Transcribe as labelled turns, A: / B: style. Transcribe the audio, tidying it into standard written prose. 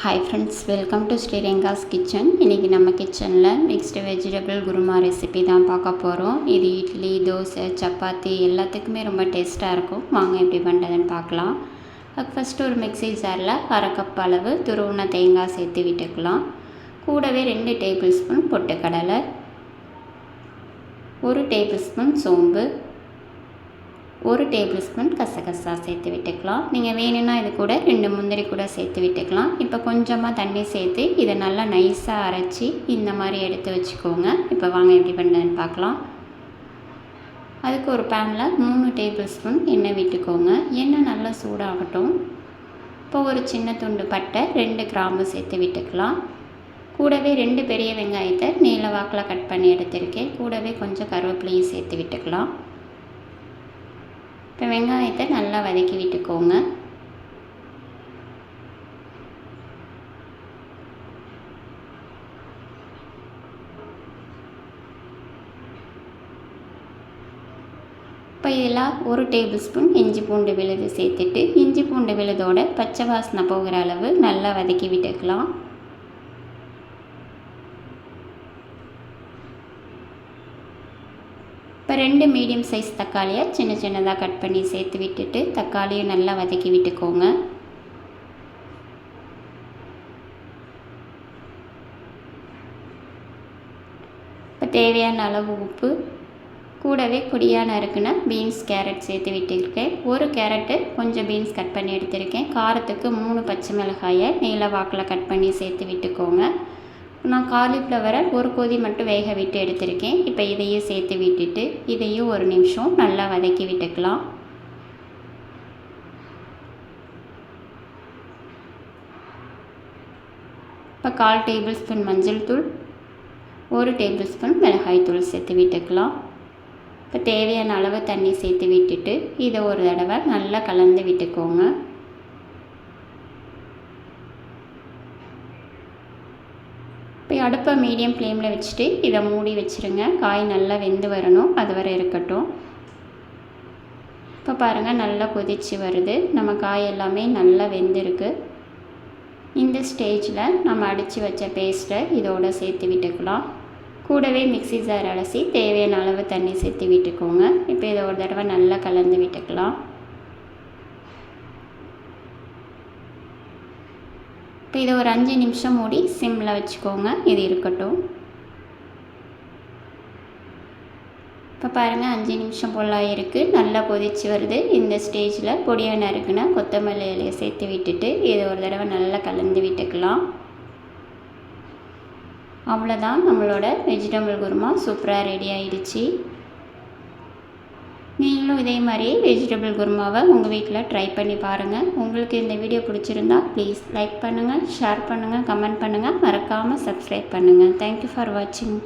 A: Hi friends, welcome to Sri Renga's kitchen. இன்னைக்கு நம்ம கிச்சன்ல மிக்ஸ்ட் வெஜிடபிள் குருமா ரெசிபி தான் பார்க்க போறோம். இது இட்லி, தோசை, சப்பாத்தி எல்லாத்துக்குமே ரொம்ப டேஸ்டா இருக்கும். வாங்க எப்படி பண்றதுன்னு பார்க்கலாம். ஃபர்ஸ்ட் ஒரு மிக்ஸி ஜார்ல 1/2 கப் அளவு துருவின தேங்காய் சேர்த்து விட்டுக்கலாம். கூடவே 2 டேபிள் ஸ்பூன் பொட்டுக்கடலை, 1 டேபிள் ஸ்பூன் சோம்பு, 1 டேபிள் ஸ்பூன் கசகசா சேர்த்து விட்டுக்கலாம். நீங்கள் வேணும்னா இது கூட 2 முந்திரி கூட சேர்த்து விட்டுக்கலாம். இப்போ கொஞ்சமாக தண்ணி சேர்த்து இதை நல்லா நைஸாக அரைச்சி இந்த மாதிரி எடுத்து வச்சுக்கோங்க. இப்போ வாங்க எப்படி பண்ணுறதுன்னு பார்க்கலாம். அதுக்கு ஒரு பேனில் 3 டேபிள் ஸ்பூன் எண்ணெய் விட்டுக்கோங்க. எண்ணெய் நல்லா சூடாகட்டும். இப்போ ஒரு சின்ன துண்டு பட்டை, 2 கிராம்பு சேர்த்து விட்டுக்கலாம். கூடவே 2 பெரிய வெங்காயத்தை நீல வாக்கில் கட் பண்ணி எடுத்திருக்கேன். கூடவே கொஞ்சம் கருவேப்பிலையும் சேர்த்து விட்டுக்கலாம். இப்போ வெங்காயத்தை நல்லா வதக்கி விட்டுக்கோங்க. இப்போ இதில் 1 டேபிள் ஸ்பூன் இஞ்சி பூண்டு விழுது சேர்த்துட்டு இஞ்சி பூண்டு விழுதோட பச்சை வாசனை போகிற அளவு நல்லா வதக்கி விட்டுக்கலாம். இப்போ 2 மீடியம் சைஸ் தக்காளியை சின்ன சின்னதாக கட் பண்ணி சேர்த்து விட்டுட்டு தக்காளியும் நல்லா வதக்கி விட்டுக்கோங்க. இப்போ தேவையான அளவு உப்பு, கூடவே பொடியாக நறுக்குன பீன்ஸ், கேரட் சேர்த்து விட்டுருக்கேன். 1 கேரட்டு கொஞ்சம் பீன்ஸ் கட் பண்ணி எடுத்திருக்கேன். காரத்துக்கு 3 பச்சை மிளகாயை நீல வாக்கில் கட் பண்ணி சேர்த்து விட்டுக்கோங்க. நான் காலிஃப்ளவரை 1 கொதி மட்டும் வேக விட்டு எடுத்திருக்கேன். இப்போ இதையும் சேர்த்து விட்டுட்டு இதையும் 1 நிமிஷம் நல்லா வதக்கி விட்டுக்கலாம். இப்போ 1/4 டேபிள் ஸ்பூன் மஞ்சள் தூள், 1 டேபிள் ஸ்பூன் மிளகாய் தூள் சேர்த்து விட்டுக்கலாம். இப்போ தேவையான அளவு தண்ணி சேர்த்து விட்டுட்டு இதை ஒரு தடவை நல்லா கலந்து விட்டுக்கோங்க. இப்போ அடுப்பை மீடியம் ஃப்ளேமில் வச்சுட்டு இதை மூடி வச்சுருங்க. காய் நல்லா வெந்து வரணும், அது வரை இருக்கட்டும். இப்போ பாருங்கள் நல்லா கொதித்து வருது. நம்ம காய் எல்லாமே நல்லா வெந்திருக்கு. இந்த ஸ்டேஜில் நம்ம அடித்து வச்ச பேஸ்ட்டை இதோடு சேர்த்து விட்டுக்கலாம். கூடவே மிக்ஸி ஜார் அலசி தேவையான அளவு தண்ணி சேர்த்து விட்டுக்கோங்க. இப்போ இதை ஒரு தடவை நல்லா கலந்து விட்டுக்கலாம். இப்போ இதை ஒரு 5 நிமிஷம் மூடி சிம்மில் வச்சுக்கோங்க. இது இருக்கட்டும். இப்போ பாருங்கள் 5 நிமிஷம் போல் இருக்குது. நல்லா கொதித்து வருது. இந்த ஸ்டேஜில் பொடியாக நறுக்குன கொத்தமல்லி இலையை சேர்த்து விட்டுட்டு இதை ஒரு தடவை நல்லா கலந்து விட்டுக்கலாம். அவ்வளோதான், நம்மளோட வெஜிடபிள் குருமா சூப்பராக ரெடி ஆகிடுச்சு. நீங்களும் இதே மாதிரி வெஜிடபிள் குருமாவை உங்கள் வீட்டில் ட்ரை பண்ணி பாருங்கள். உங்களுக்கு இந்த வீடியோ பிடிச்சிருந்தா ப்ளீஸ் லைக் பண்ணுங்கள், ஷேர் பண்ணுங்கள், கமெண்ட் பண்ணுங்கள், மறக்காமல் சப்ஸ்கிரைப் பண்ணுங்கள். தேங்க்யூ ஃபார் வாட்சிங்.